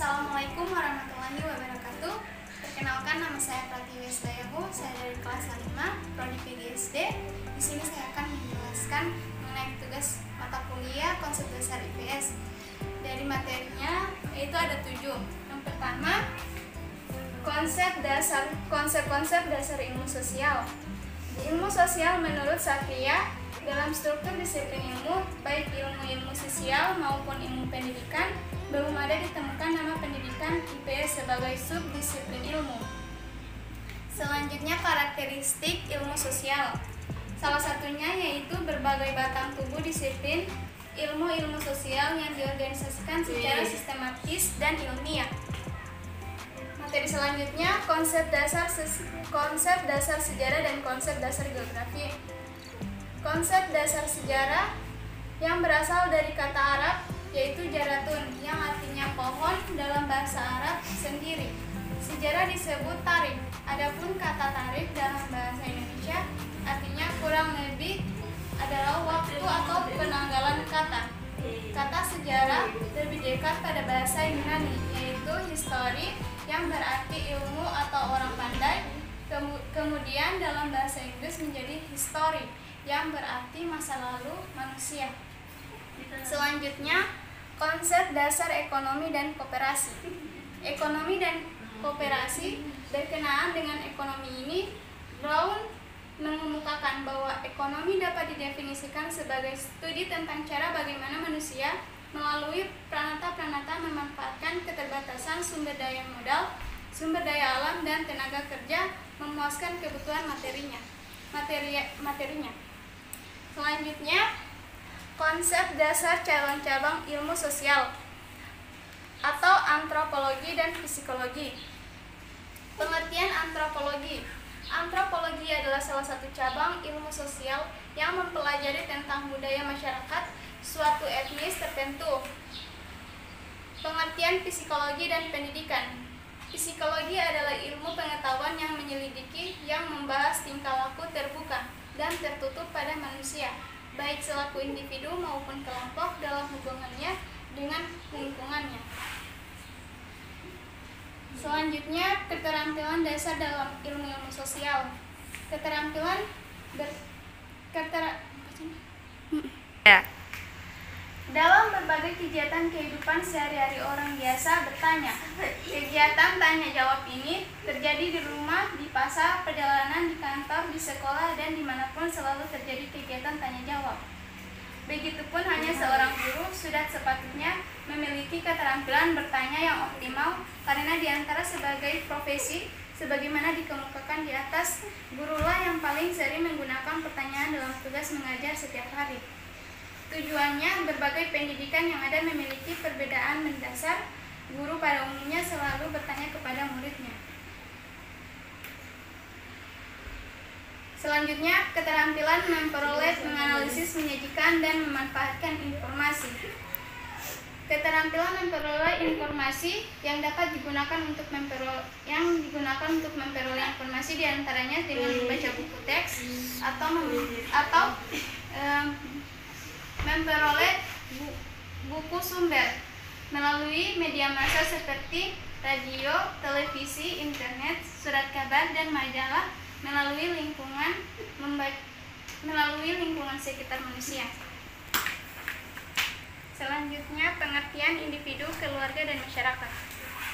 Assalamualaikum warahmatullahi wabarakatuh. Perkenalkan, nama saya Pratiwi Sdayahu. Saya dari kelas 5, Prodi PGSD. Di sini saya akan menjelaskan mengenai tugas mata kuliah konsep dasar IPS. Dari materinya yaitu ada 7. Yang pertama, konsep-konsep dasar ilmu sosial. Di ilmu sosial menurut Satria, dalam struktur disiplin ilmu, baik ilmu sosial maupun ilmu pendidikan, belum ada ditemukan nama pendidikan IPS sebagai subdisiplin ilmu. Selanjutnya, karakteristik ilmu sosial. Salah satunya yaitu berbagai batang tubuh disiplin ilmu sosial yang diorganisasikan secara sistematis dan ilmiah. Materi selanjutnya, konsep dasar sejarah dan konsep dasar geografi. Konsep dasar sejarah yang berasal dari kata Arab yaitu jaratun yang artinya pohon dalam bahasa Arab sendiri. Sejarah disebut tarikh. Adapun kata tarikh dalam bahasa Indonesia artinya kurang lebih adalah waktu atau penanggalan kata. Kata sejarah lebih dekat pada bahasa Yunani yaitu history yang berarti ilmu atau orang pandai. Kemudian dalam bahasa Inggris menjadi history yang berarti masa lalu manusia. Selanjutnya, konsep dasar ekonomi dan koperasi. Ekonomi dan koperasi berkenaan dengan ekonomi ini, Brown mengemukakan bahwa ekonomi dapat didefinisikan sebagai studi tentang cara bagaimana manusia melalui pranata-pranata memanfaatkan keterbatasan sumber daya modal, sumber daya alam, dan tenaga kerja memuaskan kebutuhan materinya. Selanjutnya, konsep dasar cabang-cabang ilmu sosial atau antropologi dan psikologi. Pengertian antropologi. Antropologi adalah salah satu cabang ilmu sosial yang mempelajari tentang budaya masyarakat suatu etnis tertentu. Pengertian psikologi dan pendidikan. Psikologi adalah ilmu pengetahuan yang menyelidiki, yang membahas tingkah laku terbuka dan tertutup pada manusia, baik selaku individu maupun kelompok dalam hubungannya dengan lingkungannya. Selanjutnya, keterampilan dasar dalam ilmu sosial. Dalam berbagai kegiatan kehidupan sehari-hari orang biasa bertanya. Kegiatan tanya jawab ini terjadi di rumah, di pasar, perjalanan, di kantor, di sekolah, dan dimanapun selalu terjadi kegiatan tanya jawab. Begitupun hanya seorang guru sudah sepatutnya memiliki keterampilan bertanya yang optimal, karena diantara sebagai profesi sebagaimana dikemukakan di atas, gurulah yang paling sering menggunakan pertanyaan dalam tugas mengajar setiap hari. Tujuannya, berbagai pendidikan yang ada memiliki perbedaan mendasar. Guru pada umumnya selalu bertanya kepada muridnya. Selanjutnya, keterampilan memperoleh, menganalisis, menyajikan, dan memanfaatkan informasi. Keterampilan memperoleh informasi yang dapat digunakan untuk memperoleh informasi diantaranya dengan membaca buku teks atau memperoleh buku sumber melalui media massa seperti radio, televisi, internet, surat kabar, dan majalah melalui lingkungan sekitar manusia. Selanjutnya, pengertian individu, keluarga, dan masyarakat.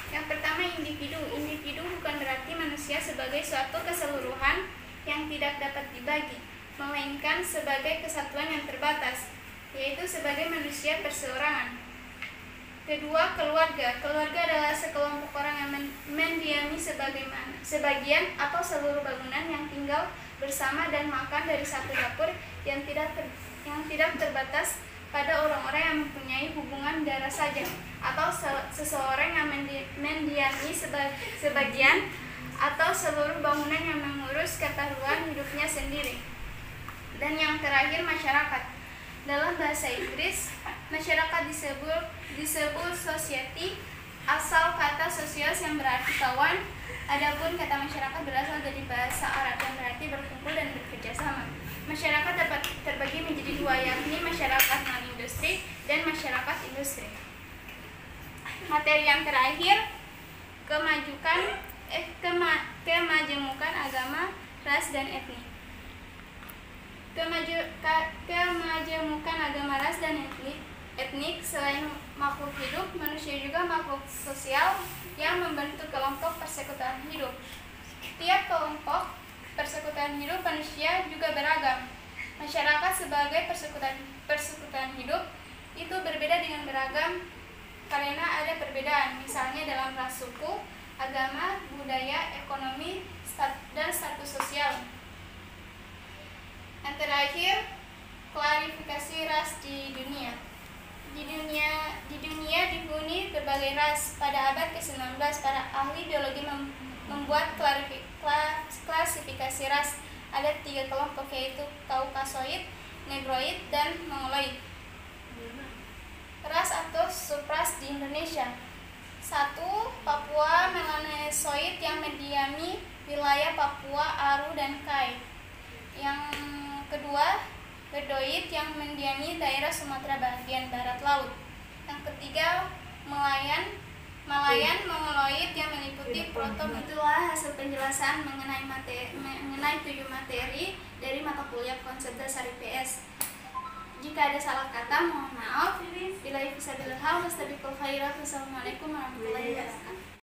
Yang pertama, individu. Individu bukan berarti manusia sebagai suatu keseluruhan yang tidak dapat dibagi, melainkan sebagai kesatuan yang terbatas, yaitu sebagai manusia perseorangan. Kedua, keluarga. Keluarga adalah sekelompok orang yang mendiami sebagian atau seluruh bangunan yang tinggal bersama dan makan dari satu dapur yang tidak terbatas pada orang-orang yang mempunyai hubungan darah saja, atau seseorang yang mendiami sebagian atau seluruh bangunan yang mengurus keperluan hidupnya sendiri. Dan yang terakhir, masyarakat. Dalam bahasa Inggris, masyarakat disebut society, asal kata socios yang berarti kawan. Adapun kata masyarakat berasal dari bahasa Arab yang berarti berkumpul dan bekerja sama. Masyarakat dapat terbagi menjadi dua, yakni masyarakat non-industri dan masyarakat industri. Materi yang terakhir, kemajemukan agama, ras, dan etnik. Kemajemukan agama, ras, dan etnik selain makhluk hidup, manusia juga makhluk sosial yang membentuk kelompok persekutuan hidup. Tiap kelompok persekutuan hidup manusia juga beragam. Masyarakat sebagai persekutuan hidup itu berbeda dengan beragam karena ada perbedaan, misalnya dalam ras, suku, agama, budaya, ekonomi, dan status sosial. Yang terakhir, klarifikasi ras di dunia. Di dunia dihuni berbagai ras. Pada abad ke-19, para ahli biologi membuat klasifikasi ras. Ada 3 kelompok, yaitu Kaukasoid, Negroid, dan Mongoloid. Ras atau subras di Indonesia. 1. Papua Melanesoid yang mendiami wilayah Papua, Aru, dan Kai. Yang kedua, Bedoid yang mendiami daerah Sumatera bagian barat laut. Yang ketiga, Malayan Mongoloid yang meliputi Proto. Itulah hasil penjelasan mengenai 7 materi dari mata kuliah konsep dasar IPS. Jika ada salah kata, mohon maaf. Wassalamualaikum warahmatullahi wabarakatuh.